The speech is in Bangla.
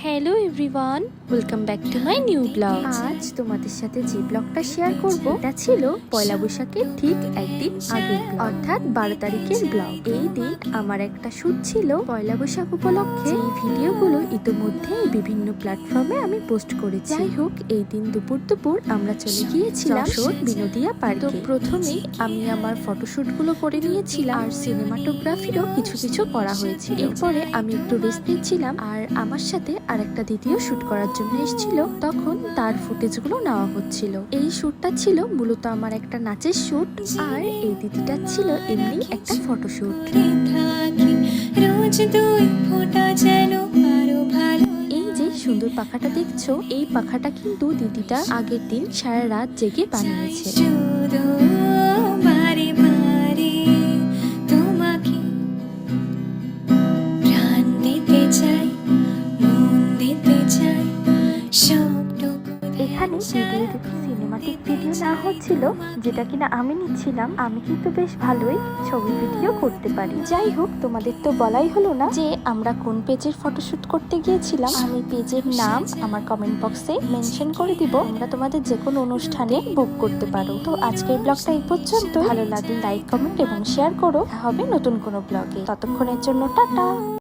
Hello everyone, welcome back to my new blog. আজ তোমাদের সাথে যে ব্লগটা শেয়ার করব এটা ছিল পয়লা বৈশাখের ঠিক একদিন আগে, অর্থাৎ 12 তারিখের ব্লগ। এই দিন আমার একটা শুট ছিল পয়লা বৈশাখ উপলক্ষে। এই ভিডিওগুলো ইতিমধ্যে বিভিন্ন প্ল্যাটফর্মে আমি পোস্ট করেছি। যাই হোক, এই দিন দুপুর আমরা চলে গিয়েছিলাম বিনোদিয়া পার্কে। তো প্রথমেই আমি আমার ফটোশুট গুলো করে নিয়েছিলাম, আর সিনেমাটোগ্রাফিরও কিছু করা হয়েছিল। এরপরে আমি একটু রেস্ট নিচ্ছিলাম, আর আমার সাথে আরেকটা দিদিও শুট করার জন্য এসেছিল। তখন তার ফুটেজগুলো নেওয়া হচ্ছিল। এই শুটটা ছিল মূলত আমার একটা নাচের শুট, আর এই দিদিটা ছিল এমনি একটা ফটোশুট। এই যে সুন্দর পাখাটা দেখছো, এই পাখাটা কিন্তু দিদিটা আগের দিন সারা রাত জেগে বানিয়েছে। এখানে ভিডিও দুটো সিনেমাটিক ভিডিও না হচ্ছিল, যেটা কিনা আমি নিচ্ছিলাম। আমি কিন্তু বেশ ভালোই ছবি ভিডিও করতে পারি। যাই হোক, তোমাদের তো বলাই হলো না যে আমরা কোন পেজের ফটোশুট করতে গিয়েছিলাম। আমি পেজের নাম আমার কমেন্ট বক্সে মেনশন করে দিব, তোমরা তোমাদের যে কোনো অনুষ্ঠানে বুক করতে পারো। তো আজকের ব্লগটা এই পর্যন্ত। ভালো লাগলে লাইক, কমেন্ট এবং শেয়ার করো। হবে নতুন কোনো ব্লগে। ততক্ষণের জন্য টাটা।